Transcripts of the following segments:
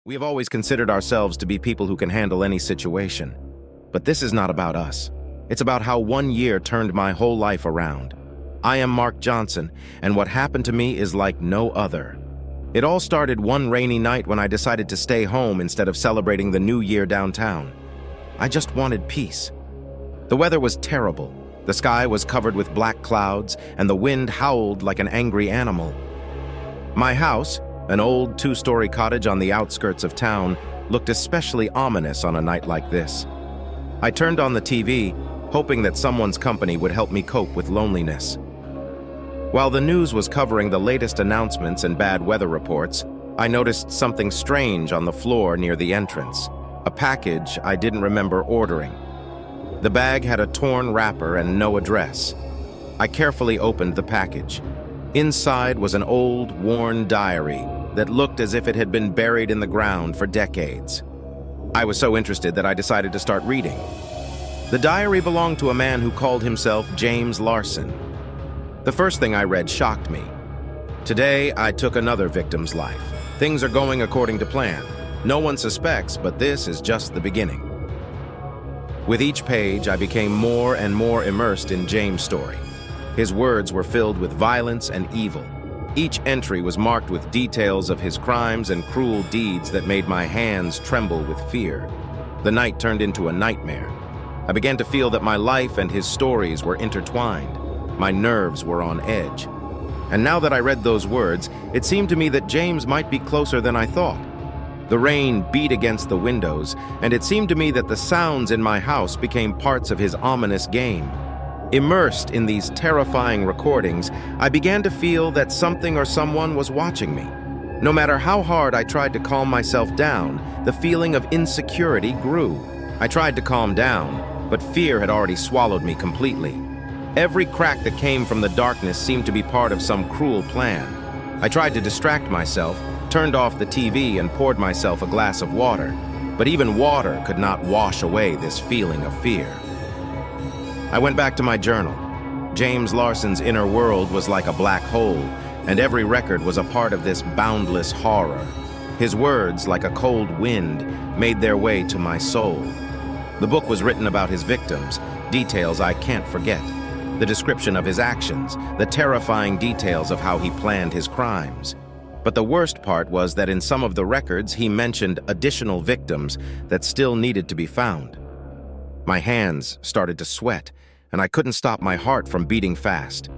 We have always considered ourselves to be people who can handle any situation. But this is not about us. It's about how 1 year turned my whole life around. I am Mark Johnson, and what happened to me is like no other. It all started one rainy night when I decided to stay home instead of celebrating the new year downtown. I just wanted peace. The weather was terrible. The sky was covered with black clouds, and the wind howled like an angry animal. My house, an old 2-story cottage on the outskirts of town, looked especially ominous on a night like this. I turned on the TV, hoping that someone's company would help me cope with loneliness. While the news was covering the latest announcements and bad weather reports, I noticed something strange on the floor near the entrance, a package I didn't remember ordering. The bag had a torn wrapper and no address. I carefully opened the package. Inside was an old, worn diary that looked as if it had been buried in the ground for decades. I was so interested that I decided to start reading. The diary belonged to a man who called himself James Larson. The first thing I read shocked me. Today, I took another victim's life. Things are going according to plan. No one suspects, but this is just the beginning. With each page, I became more and more immersed in James' story. His words were filled with violence and evil. Each entry was marked with details of his crimes and cruel deeds that made my hands tremble with fear. The night turned into a nightmare. I began to feel that my life and his stories were intertwined. My nerves were on edge. And now that I read those words, it seemed to me that James might be closer than I thought. The rain beat against the windows, and it seemed to me that the sounds in my house became parts of his ominous game. Immersed in these terrifying recordings, I began to feel that something or someone was watching me. No matter how hard I tried to calm myself down, the feeling of insecurity grew. I tried to calm down, but fear had already swallowed me completely. Every crack that came from the darkness seemed to be part of some cruel plan. I tried to distract myself, turned off the TV and poured myself a glass of water, but even water could not wash away this feeling of fear. I went back to my journal. James Larson's inner world was like a black hole, and every record was a part of this boundless horror. His words, like a cold wind, made their way to my soul. The book was written about his victims, details I can't forget. The description of his actions, the terrifying details of how he planned his crimes. But the worst part was that in some of the records he mentioned additional victims that still needed to be found. My hands started to sweat, and I couldn't stop my heart from beating fast.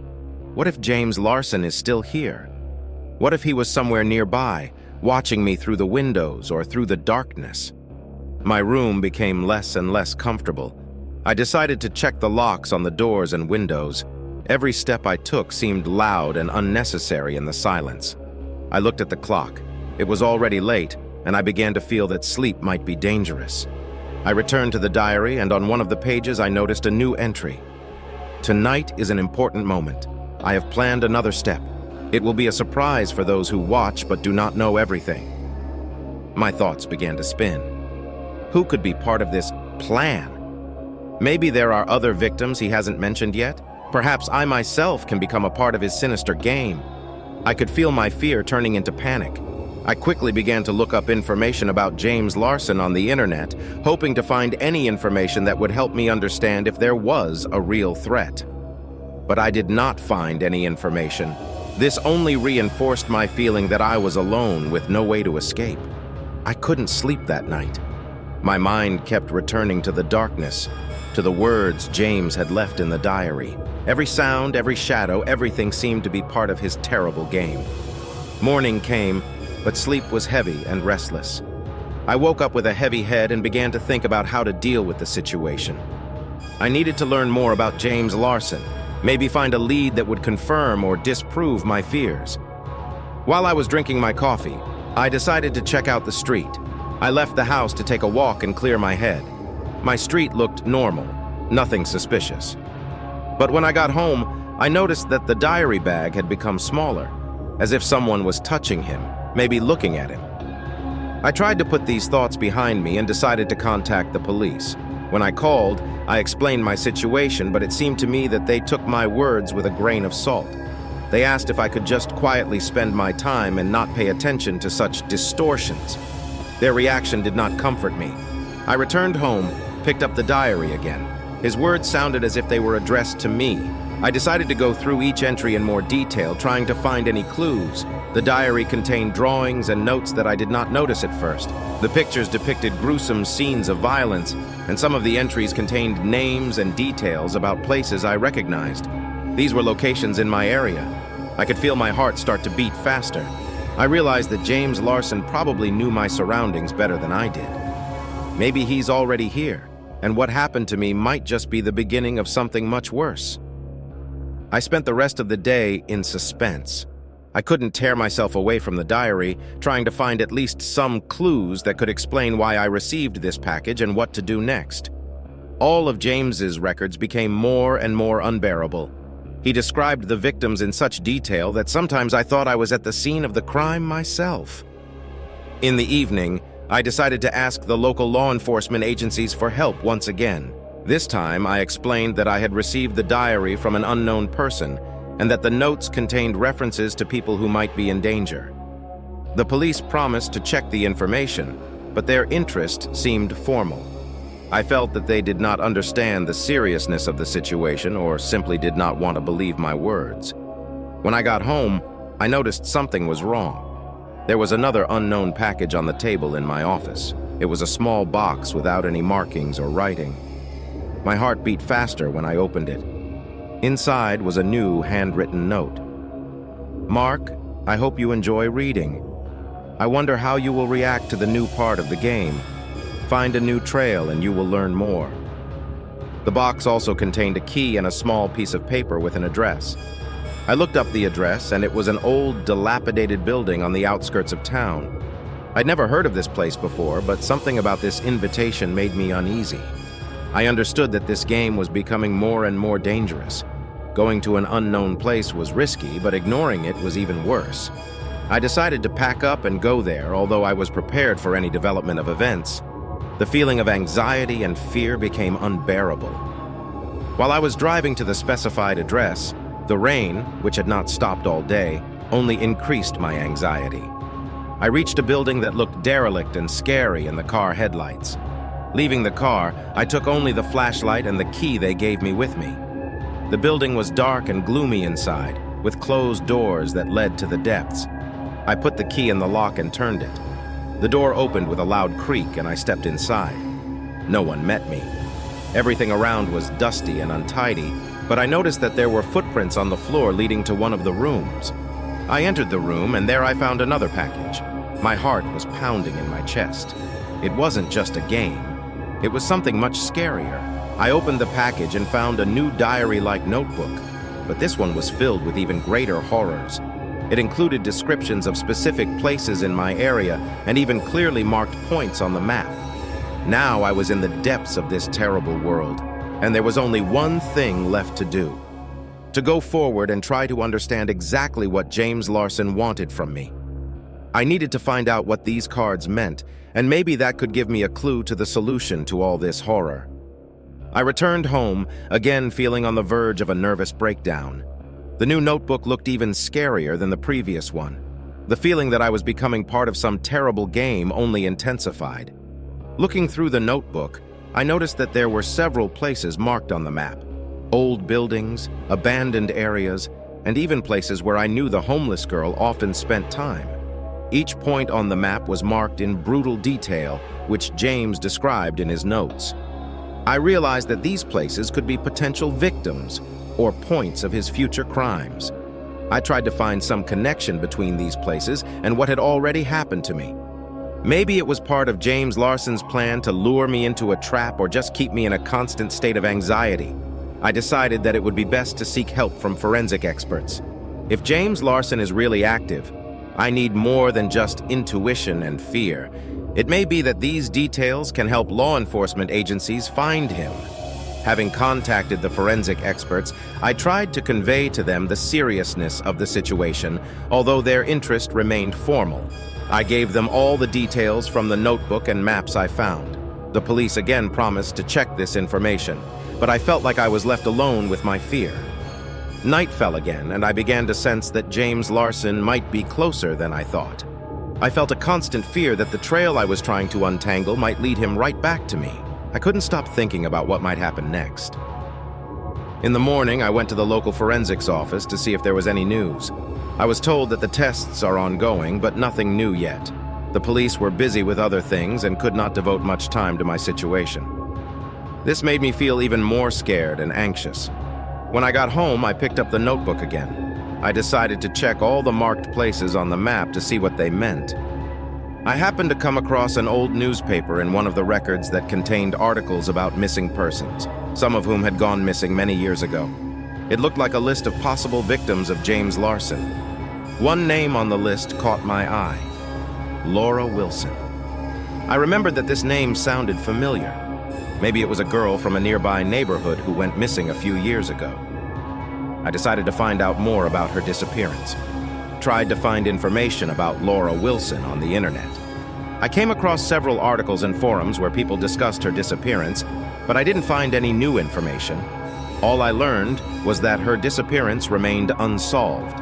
What if James Larson is still here? What if he was somewhere nearby, watching me through the windows or through the darkness? My room became less and less comfortable. I decided to check the locks on the doors and windows. Every step I took seemed loud and unnecessary in the silence. I looked at the clock. It was already late, and I began to feel that sleep might be dangerous. I returned to the diary, and on one of the pages I noticed a new entry. Tonight is an important moment. I have planned another step. It will be a surprise for those who watch but do not know everything. My thoughts began to spin. Who could be part of this plan? Maybe there are other victims he hasn't mentioned yet. Perhaps I myself can become a part of his sinister game. I could feel my fear turning into panic. I quickly began to look up information about James Larson on the internet, hoping to find any information that would help me understand if there was a real threat. But I did not find any information. This only reinforced my feeling that I was alone with no way to escape. I couldn't sleep that night. My mind kept returning to the darkness, to the words James had left in the diary. Every sound, every shadow, everything seemed to be part of his terrible game. Morning came, but sleep was heavy and restless. I woke up with a heavy head and began to think about how to deal with the situation. I needed to learn more about James Larson, maybe find a lead that would confirm or disprove my fears. While I was drinking my coffee, I decided to check out the street. I left the house to take a walk and clear my head. My street looked normal, nothing suspicious. But when I got home, I noticed that the diary bag had become smaller, as if someone was touching him, maybe looking at him. I tried to put these thoughts behind me and decided to contact the police. When I called, I explained my situation, but it seemed to me that they took my words with a grain of salt. They asked if I could just quietly spend my time and not pay attention to such distortions. Their reaction did not comfort me. I returned home, picked up the diary again. His words sounded as if they were addressed to me. I decided to go through each entry in more detail, trying to find any clues. The diary contained drawings and notes that I did not notice at first. The pictures depicted gruesome scenes of violence, and some of the entries contained names and details about places I recognized. These were locations in my area. I could feel my heart start to beat faster. I realized that James Larson probably knew my surroundings better than I did. Maybe he's already here, and what happened to me might just be the beginning of something much worse. I spent the rest of the day in suspense. I couldn't tear myself away from the diary, trying to find at least some clues that could explain why I received this package and what to do next. All of James's records became more and more unbearable. He described the victims in such detail that sometimes I thought I was at the scene of the crime myself. In the evening, I decided to ask the local law enforcement agencies for help once again. This time, I explained that I had received the diary from an unknown person and that the notes contained references to people who might be in danger. The police promised to check the information, but their interest seemed formal. I felt that they did not understand the seriousness of the situation or simply did not want to believe my words. When I got home, I noticed something was wrong. There was another unknown package on the table in my office. It was a small box without any markings or writing. My heart beat faster when I opened it. Inside was a new handwritten note. "Mark, I hope you enjoy reading. I wonder how you will react to the new part of the game. Find a new trail and you will learn more." The box also contained a key and a small piece of paper with an address. I looked up the address, and it was an old, dilapidated building on the outskirts of town. I'd never heard of this place before, but something about this invitation made me uneasy. I understood that this game was becoming more and more dangerous. Going to an unknown place was risky, but ignoring it was even worse. I decided to pack up and go there, although I was prepared for any development of events. The feeling of anxiety and fear became unbearable. While I was driving to the specified address, the rain, which had not stopped all day, only increased my anxiety. I reached a building that looked derelict and scary in the car headlights. Leaving the car, I took only the flashlight and the key they gave me with me. The building was dark and gloomy inside, with closed doors that led to the depths. I put the key in the lock and turned it. The door opened with a loud creak and I stepped inside. No one met me. Everything around was dusty and untidy, but I noticed that there were footprints on the floor leading to one of the rooms. I entered the room and there I found another package. My heart was pounding in my chest. It wasn't just a game. It was something much scarier. I opened the package and found a new diary-like notebook, but this one was filled with even greater horrors. It included descriptions of specific places in my area and even clearly marked points on the map. Now I was in the depths of this terrible world, and there was only one thing left to do: to go forward and try to understand exactly what James Larson wanted from me. I needed to find out what these cards meant, and maybe that could give me a clue to the solution to all this horror. I returned home, again feeling on the verge of a nervous breakdown. The new notebook looked even scarier than the previous one. The feeling that I was becoming part of some terrible game only intensified. Looking through the notebook, I noticed that there were several places marked on the map. Old buildings, abandoned areas, and even places where I knew the homeless girl often spent time. Each point on the map was marked in brutal detail, which James described in his notes. I realized that these places could be potential victims or points of his future crimes. I tried to find some connection between these places and what had already happened to me. Maybe it was part of James Larson's plan to lure me into a trap or just keep me in a constant state of anxiety. I decided that it would be best to seek help from forensic experts. If James Larson is really active, I need more than just intuition and fear. It may be that these details can help law enforcement agencies find him. Having contacted the forensic experts, I tried to convey to them the seriousness of the situation, although their interest remained formal. I gave them all the details from the notebook and maps I found. The police again promised to check this information, but I felt like I was left alone with my fear. Night fell again, and I began to sense that James Larson might be closer than I thought. I felt a constant fear that the trail I was trying to untangle might lead him right back to me. I couldn't stop thinking about what might happen next. In the morning, I went to the local forensics office to see if there was any news. I was told that the tests are ongoing, but nothing new yet. The police were busy with other things and could not devote much time to my situation. This made me feel even more scared and anxious. When I got home, I picked up the notebook again. I decided to check all the marked places on the map to see what they meant. I happened to come across an old newspaper in one of the records that contained articles about missing persons, some of whom had gone missing many years ago. It looked like a list of possible victims of James Larson. One name on the list caught my eye: Laura Wilson. I remembered that this name sounded familiar. Maybe it was a girl from a nearby neighborhood who went missing a few years ago. I decided to find out more about her disappearance. Tried to find information about Laura Wilson on the internet. I came across several articles and forums where people discussed her disappearance, but I didn't find any new information. All I learned was that her disappearance remained unsolved.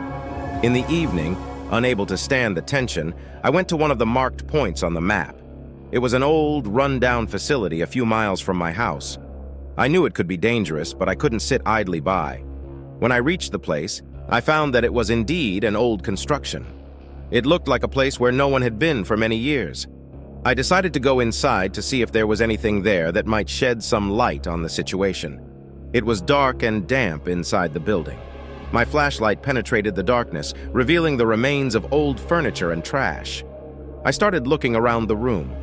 In the evening, unable to stand the tension, I went to one of the marked points on the map. It was an old, run-down facility a few miles from my house. I knew it could be dangerous, but I couldn't sit idly by. When I reached the place, I found that it was indeed an old construction. It looked like a place where no one had been for many years. I decided to go inside to see if there was anything there that might shed some light on the situation. It was dark and damp inside the building. My flashlight penetrated the darkness, revealing the remains of old furniture and trash. I started looking around the room.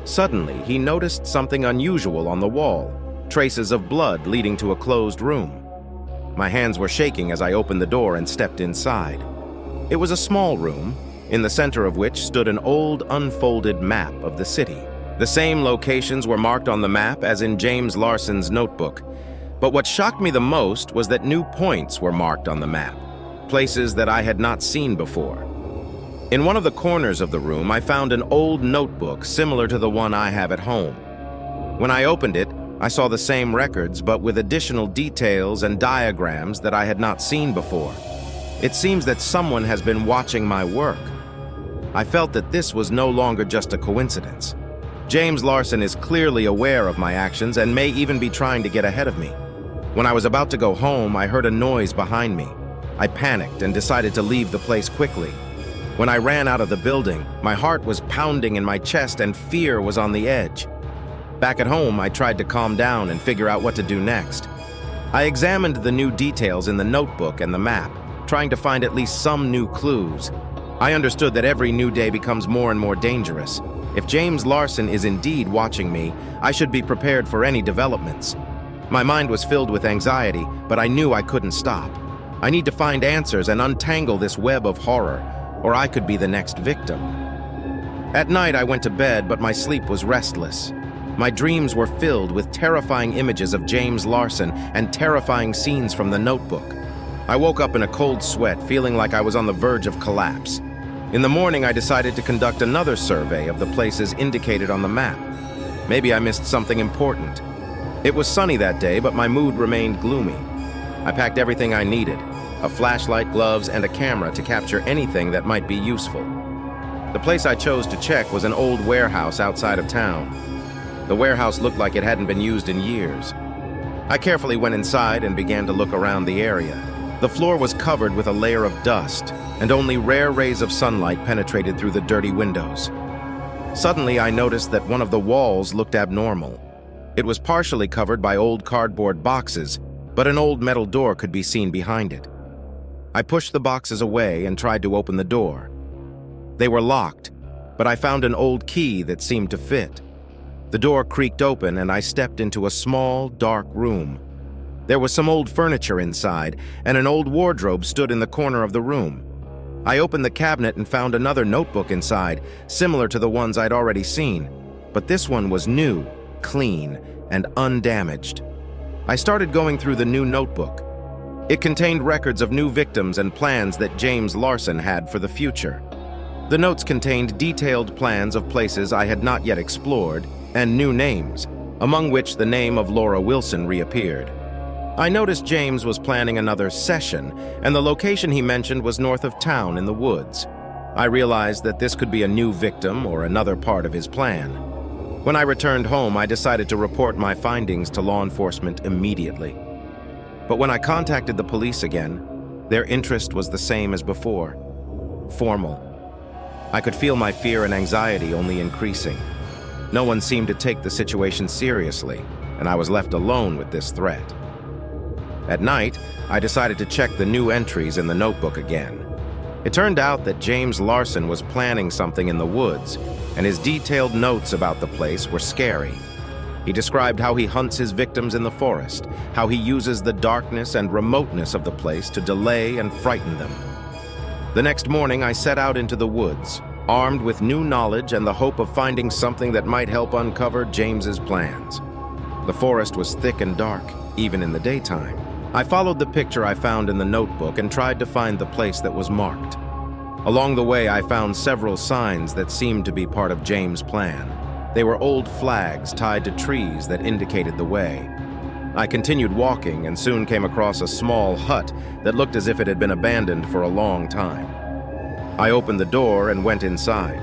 Suddenly, he noticed something unusual on the wall, traces of blood leading to a closed room. My hands were shaking as I opened the door and stepped inside. It was a small room, in the center of which stood an old, unfolded map of the city. The same locations were marked on the map as in James Larson's notebook. But what shocked me the most was that new points were marked on the map, places that I had not seen before. In one of the corners of the room, I found an old notebook similar to the one I have at home. When I opened it, I saw the same records, but with additional details and diagrams that I had not seen before. It seems that someone has been watching my work. I felt that this was no longer just a coincidence. James Larson is clearly aware of my actions and may even be trying to get ahead of me. When I was about to go home, I heard a noise behind me. I panicked and decided to leave the place quickly. When I ran out of the building, my heart was pounding in my chest and fear was on the edge. Back at home, I tried to calm down and figure out what to do next. I examined the new details in the notebook and the map, trying to find at least some new clues. I understood that every new day becomes more and more dangerous. If James Larson is indeed watching me, I should be prepared for any developments. My mind was filled with anxiety, but I knew I couldn't stop. I need to find answers and untangle this web of horror, or I could be the next victim. At night, I went to bed, but my sleep was restless. My dreams were filled with terrifying images of James Larson and terrifying scenes from the notebook. I woke up in a cold sweat, feeling like I was on the verge of collapse. In the morning, I decided to conduct another survey of the places indicated on the map. Maybe I missed something important. It was sunny that day, but my mood remained gloomy. I packed everything I needed, a flashlight, gloves, and a camera to capture anything that might be useful. The place I chose to check was an old warehouse outside of town. The warehouse looked like it hadn't been used in years. I carefully went inside and began to look around the area. The floor was covered with a layer of dust, and only rare rays of sunlight penetrated through the dirty windows. Suddenly, I noticed that one of the walls looked abnormal. It was partially covered by old cardboard boxes, but an old metal door could be seen behind it. I pushed the boxes away and tried to open the door. They were locked, but I found an old key that seemed to fit. The door creaked open and I stepped into a small, dark room. There was some old furniture inside, and an old wardrobe stood in the corner of the room. I opened the cabinet and found another notebook inside, similar to the ones I'd already seen, but this one was new, clean, and undamaged. I started going through the new notebook. It contained records of new victims and plans that James Larson had for the future. The notes contained detailed plans of places I had not yet explored, and new names, among which the name of Laura Wilson reappeared. I noticed James was planning another session, and the location he mentioned was north of town in the woods. I realized that this could be a new victim or another part of his plan. When I returned home, I decided to report my findings to law enforcement immediately. But when I contacted the police again, their interest was the same as before, formal. I could feel my fear and anxiety only increasing. No one seemed to take the situation seriously, and I was left alone with this threat. At night, I decided to check the new entries in the notebook again. It turned out that James Larson was planning something in the woods, and his detailed notes about the place were scary. He described how he hunts his victims in the forest, how he uses the darkness and remoteness of the place to delay and frighten them. The next morning, I set out into the woods, armed with new knowledge and the hope of finding something that might help uncover James's plans. The forest was thick and dark, even in the daytime. I followed the picture I found in the notebook and tried to find the place that was marked. Along the way, I found several signs that seemed to be part of James' plan. They were old flags tied to trees that indicated the way. I continued walking and soon came across a small hut that looked as if it had been abandoned for a long time. I opened the door and went inside.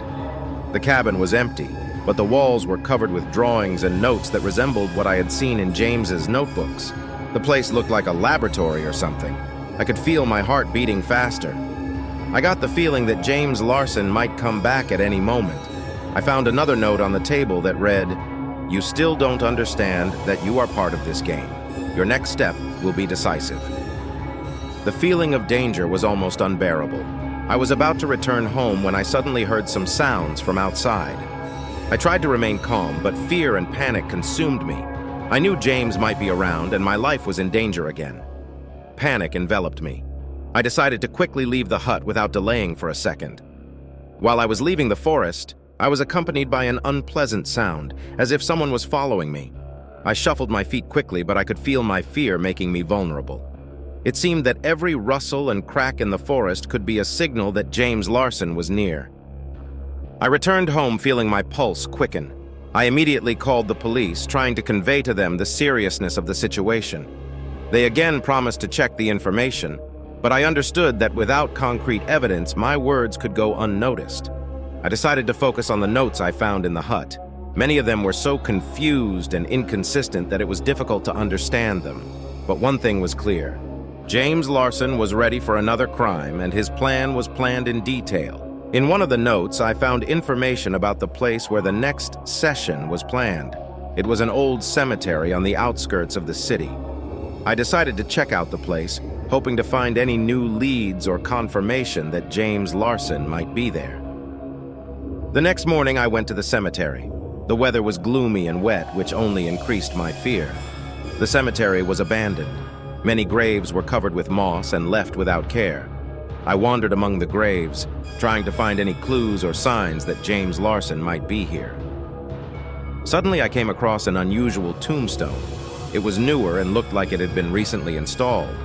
The cabin was empty, but the walls were covered with drawings and notes that resembled what I had seen in James's notebooks. The place looked like a laboratory or something. I could feel my heart beating faster. I got the feeling that James Larson might come back at any moment. I found another note on the table that read, "You still don't understand that you are part of this game. Your next step will be decisive." The feeling of danger was almost unbearable. I was about to return home when I suddenly heard some sounds from outside. I tried to remain calm, but fear and panic consumed me. I knew James might be around and my life was in danger again. Panic enveloped me. I decided to quickly leave the hut without delaying for a second. While I was leaving the forest, I was accompanied by an unpleasant sound, as if someone was following me. I shuffled my feet quickly, but I could feel my fear making me vulnerable. It seemed that every rustle and crack in the forest could be a signal that James Larson was near. I returned home feeling my pulse quicken. I immediately called the police, trying to convey to them the seriousness of the situation. They again promised to check the information, but I understood that without concrete evidence, my words could go unnoticed. I decided to focus on the notes I found in the hut. Many of them were so confused and inconsistent that it was difficult to understand them. But one thing was clear. James Larson was ready for another crime, and his plan was planned in detail. In one of the notes, I found information about the place where the next session was planned. It was an old cemetery on the outskirts of the city. I decided to check out the place, hoping to find any new leads or confirmation that James Larson might be there. The next morning, I went to the cemetery. The weather was gloomy and wet, which only increased my fear. The cemetery was abandoned. Many graves were covered with moss and left without care. I wandered among the graves, trying to find any clues or signs that James Larson might be here. Suddenly, I came across an unusual tombstone. It was newer and looked like it had been recently installed.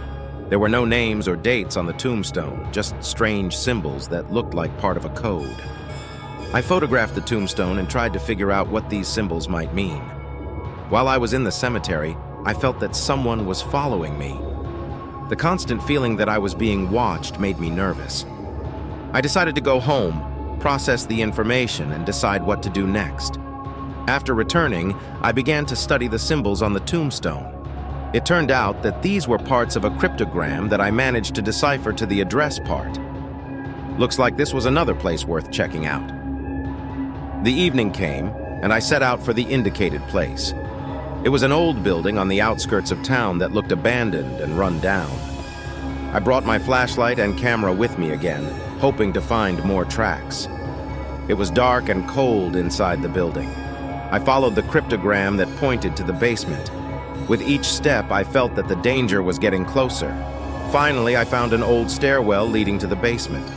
There were no names or dates on the tombstone, just strange symbols that looked like part of a code. I photographed the tombstone and tried to figure out what these symbols might mean. While I was in the cemetery, I felt that someone was following me. The constant feeling that I was being watched made me nervous. I decided to go home, process the information, and decide what to do next. After returning, I began to study the symbols on the tombstone. It turned out that these were parts of a cryptogram that I managed to decipher to the address part. Looks like this was another place worth checking out. The evening came, and I set out for the indicated place. It was an old building on the outskirts of town that looked abandoned and run down. I brought my flashlight and camera with me again, hoping to find more tracks. It was dark and cold inside the building. I followed the cryptogram that pointed to the basement. With each step, I felt that the danger was getting closer. Finally, I found an old stairwell leading to the basement.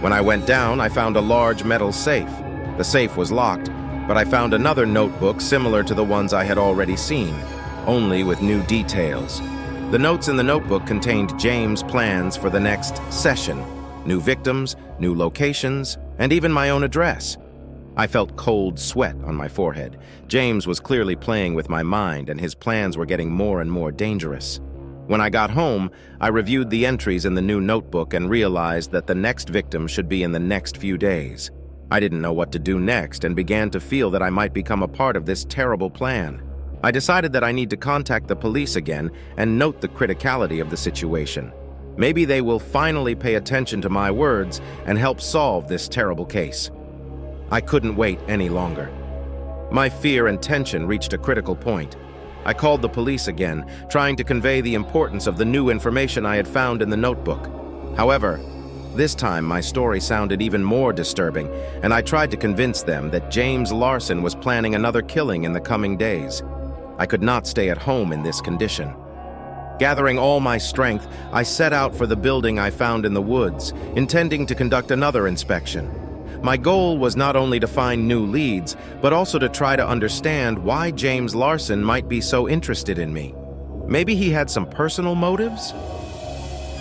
When I went down, I found a large metal safe. The safe was locked, but I found another notebook similar to the ones I had already seen, only with new details. The notes in the notebook contained James' plans for the next session, new victims, new locations, and even my own address. I felt cold sweat on my forehead. James was clearly playing with my mind, and his plans were getting more and more dangerous. When I got home, I reviewed the entries in the new notebook and realized that the next victim should be in the next few days. I didn't know what to do next and began to feel that I might become a part of this terrible plan. I decided that I need to contact the police again and note the criticality of the situation. Maybe they will finally pay attention to my words and help solve this terrible case. I couldn't wait any longer. My fear and tension reached a critical point. I called the police again, trying to convey the importance of the new information I had found in the notebook. However, this time my story sounded even more disturbing, and I tried to convince them that James Larson was planning another killing in the coming days. I could not stay at home in this condition. Gathering all my strength, I set out for the building I found in the woods, intending to conduct another inspection. My goal was not only to find new leads, but also to try to understand why James Larson might be so interested in me. Maybe he had some personal motives?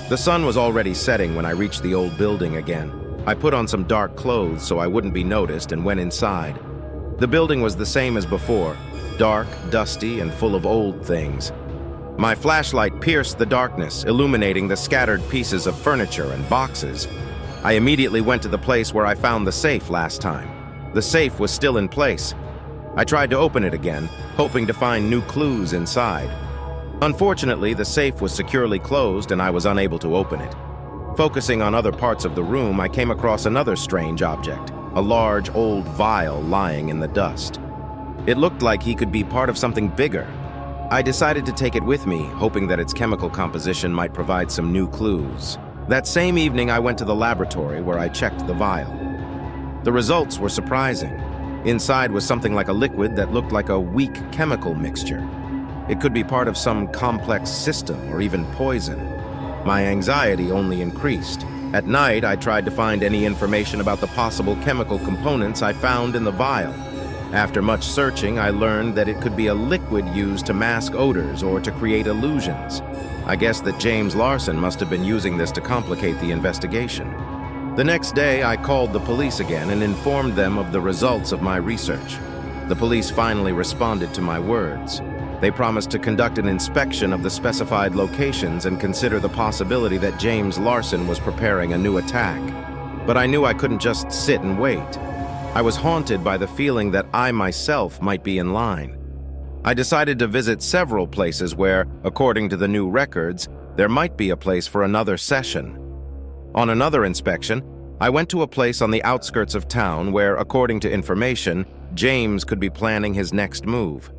The sun was already setting when I reached the old building again. I put on some dark clothes so I wouldn't be noticed and went inside. The building was the same as before, dark, dusty, and full of old things. My flashlight pierced the darkness, illuminating the scattered pieces of furniture and boxes. I immediately went to the place where I found the safe last time. The safe was still in place. I tried to open it again, hoping to find new clues inside. Unfortunately, the safe was securely closed and I was unable to open it. Focusing on other parts of the room, I came across another strange object, a large old vial lying in the dust. It looked like he could be part of something bigger. I decided to take it with me, hoping that its chemical composition might provide some new clues. That same evening, I went to the laboratory where I checked the vial. The results were surprising. Inside was something like a liquid that looked like a weak chemical mixture. It could be part of some complex system or even poison. My anxiety only increased. At night, I tried to find any information about the possible chemical components I found in the vial. After much searching, I learned that it could be a liquid used to mask odors or to create illusions. I guess that James Larson must have been using this to complicate the investigation. The next day, I called the police again and informed them of the results of my research. The police finally responded to my words. They promised to conduct an inspection of the specified locations and consider the possibility that James Larson was preparing a new attack. But I knew I couldn't just sit and wait. I was haunted by the feeling that I myself might be in line. I decided to visit several places where, according to the new records, there might be a place for another session. On another inspection, I went to a place on the outskirts of town where, according to information, James could be planning his next move.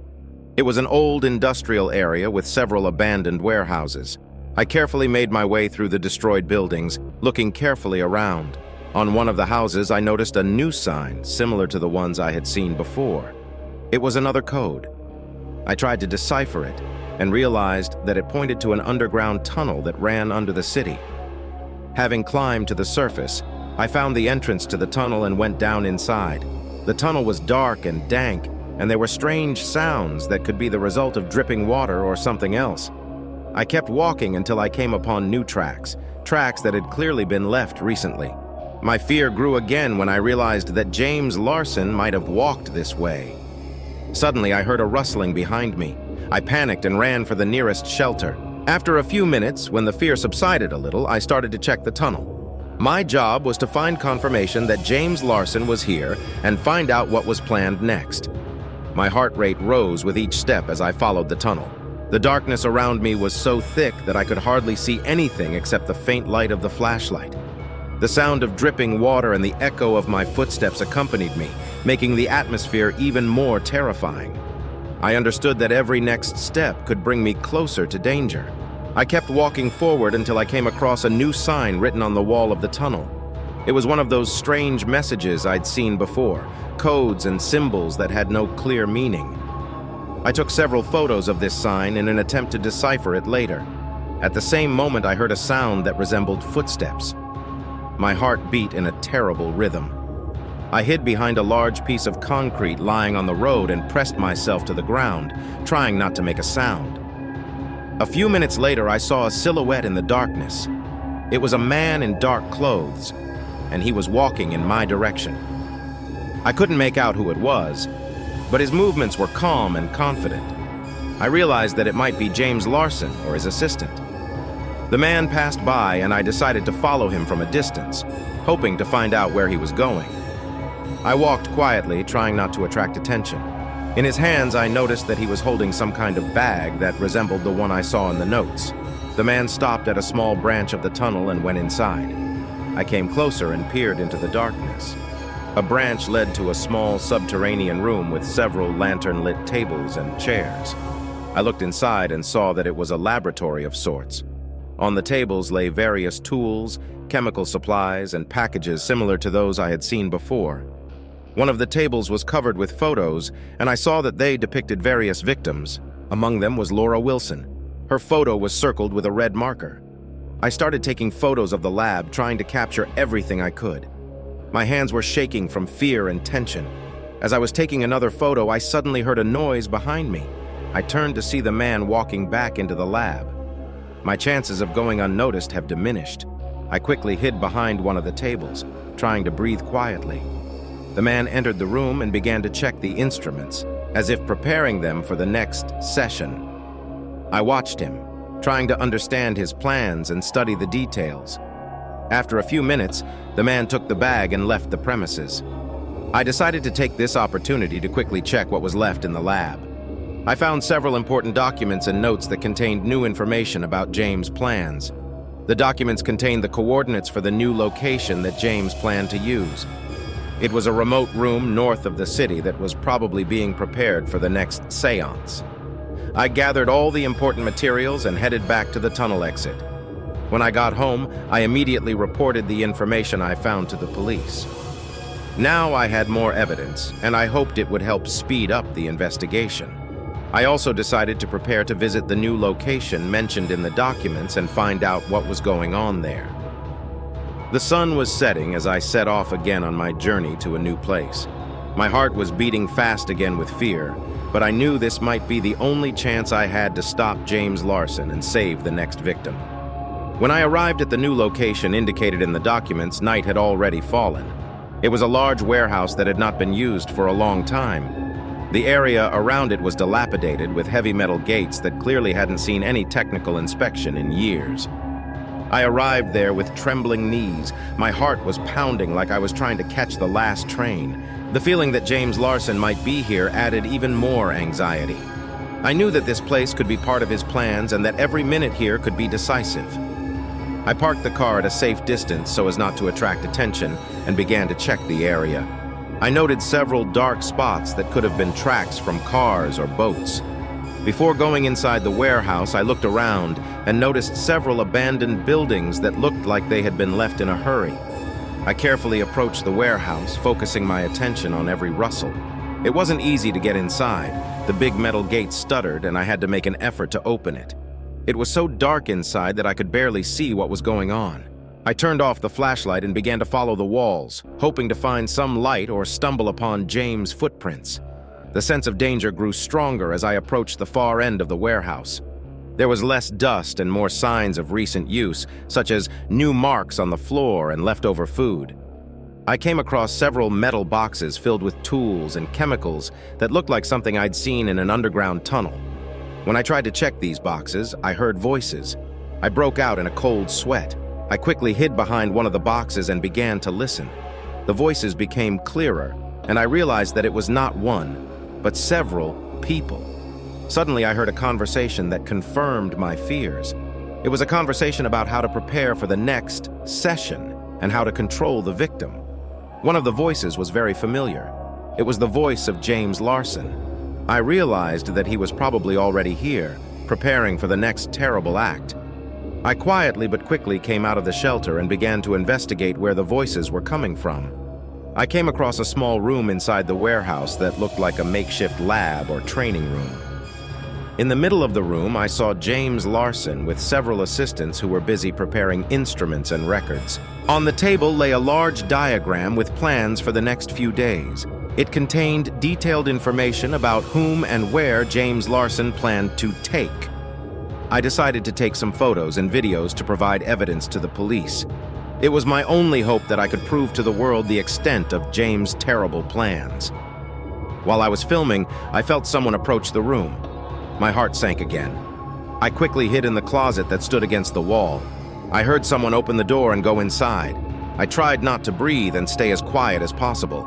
It was an old industrial area with several abandoned warehouses. I carefully made my way through the destroyed buildings, looking carefully around. On one of the houses, I noticed a new sign similar to the ones I had seen before. It was another code. I tried to decipher it and realized that it pointed to an underground tunnel that ran under the city. Having climbed to the surface, I found the entrance to the tunnel and went down inside. The tunnel was dark and dank, and there were strange sounds that could be the result of dripping water or something else. I kept walking until I came upon new tracks that had clearly been left recently. My fear grew again when I realized that James Larson might have walked this way. Suddenly, I heard a rustling behind me. I panicked and ran for the nearest shelter. After a few minutes, when the fear subsided a little, I started to check the tunnel. My job was to find confirmation that James Larson was here and find out what was planned next. My heart rate rose with each step as I followed the tunnel. The darkness around me was so thick that I could hardly see anything except the faint light of the flashlight. The sound of dripping water and the echo of my footsteps accompanied me, making the atmosphere even more terrifying. I understood that every next step could bring me closer to danger. I kept walking forward until I came across a new sign written on the wall of the tunnel. It was one of those strange messages I'd seen before, codes and symbols that had no clear meaning. I took several photos of this sign in an attempt to decipher it later. At the same moment, I heard a sound that resembled footsteps. My heart beat in a terrible rhythm. I hid behind a large piece of concrete lying on the road and pressed myself to the ground, trying not to make a sound. A few minutes later, I saw a silhouette in the darkness. It was a man in dark clothes, and he was walking in my direction. I couldn't make out who it was, but his movements were calm and confident. I realized that it might be James Larson or his assistant. The man passed by and I decided to follow him from a distance, hoping to find out where he was going. I walked quietly, trying not to attract attention. In his hands, I noticed that he was holding some kind of bag that resembled the one I saw in the notes. The man stopped at a small branch of the tunnel and went inside. I came closer and peered into the darkness. A branch led to a small subterranean room with several lantern-lit tables and chairs. I looked inside and saw that it was a laboratory of sorts. On the tables lay various tools, chemical supplies, and packages similar to those I had seen before. One of the tables was covered with photos, and I saw that they depicted various victims. Among them was Laura Wilson. Her photo was circled with a red marker. I started taking photos of the lab, trying to capture everything I could. My hands were shaking from fear and tension. As I was taking another photo, I suddenly heard a noise behind me. I turned to see the man walking back into the lab. My chances of going unnoticed have diminished. I quickly hid behind one of the tables, trying to breathe quietly. The man entered the room and began to check the instruments, as if preparing them for the next session. I watched him, trying to understand his plans and study the details. After a few minutes, the man took the bag and left the premises. I decided to take this opportunity to quickly check what was left in the lab. I found several important documents and notes that contained new information about James' plans. The documents contained the coordinates for the new location that James planned to use. It was a remote room north of the city that was probably being prepared for the next seance. I gathered all the important materials and headed back to the tunnel exit. When I got home, I immediately reported the information I found to the police. Now I had more evidence, and I hoped it would help speed up the investigation. I also decided to prepare to visit the new location mentioned in the documents and find out what was going on there. The sun was setting as I set off again on my journey to a new place. My heart was beating fast again with fear, but I knew this might be the only chance I had to stop James Larson and save the next victim. When I arrived at the new location indicated in the documents, night had already fallen. It was a large warehouse that had not been used for a long time. The area around it was dilapidated with heavy metal gates that clearly hadn't seen any technical inspection in years. I arrived there with trembling knees. My heart was pounding like I was trying to catch the last train. The feeling that James Larson might be here added even more anxiety. I knew that this place could be part of his plans and that every minute here could be decisive. I parked the car at a safe distance so as not to attract attention and began to check the area. I noted several dark spots that could have been tracks from cars or boats. Before going inside the warehouse, I looked around and noticed several abandoned buildings that looked like they had been left in a hurry. I carefully approached the warehouse, focusing my attention on every rustle. It wasn't easy to get inside. The big metal gate stuttered and I had to make an effort to open it. It was so dark inside that I could barely see what was going on. I turned off the flashlight and began to follow the walls, hoping to find some light or stumble upon James' footprints. The sense of danger grew stronger as I approached the far end of the warehouse. There was less dust and more signs of recent use, such as new marks on the floor and leftover food. I came across several metal boxes filled with tools and chemicals that looked like something I'd seen in an underground tunnel. When I tried to check these boxes, I heard voices. I broke out in a cold sweat. I quickly hid behind one of the boxes and began to listen. The voices became clearer, and I realized that it was not one, but several people. Suddenly, I heard a conversation that confirmed my fears. It was a conversation about how to prepare for the next session and how to control the victim. One of the voices was very familiar. It was the voice of James Larson. I realized that he was probably already here, preparing for the next terrible act. I quietly but quickly came out of the shelter and began to investigate where the voices were coming from. I came across a small room inside the warehouse that looked like a makeshift lab or training room. In the middle of the room, I saw James Larson with several assistants who were busy preparing instruments and records. On the table lay a large diagram with plans for the next few days. It contained detailed information about whom and where James Larson planned to take. I decided to take some photos and videos to provide evidence to the police. It was my only hope that I could prove to the world the extent of James' terrible plans. While I was filming, I felt someone approach the room. My heart sank again. I quickly hid in the closet that stood against the wall. I heard someone open the door and go inside. I tried not to breathe and stay as quiet as possible.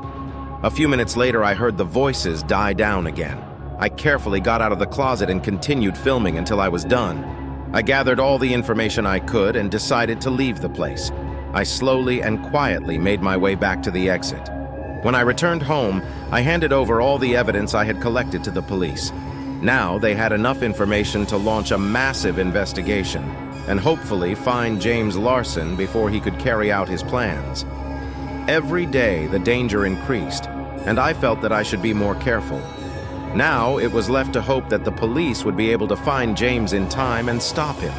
A few minutes later, I heard the voices die down again. I carefully got out of the closet and continued filming until I was done. I gathered all the information I could and decided to leave the place. I slowly and quietly made my way back to the exit. When I returned home, I handed over all the evidence I had collected to the police. Now they had enough information to launch a massive investigation and hopefully find James Larson before he could carry out his plans. Every day the danger increased, and I felt that I should be more careful. Now it was left to hope that the police would be able to find James in time and stop him.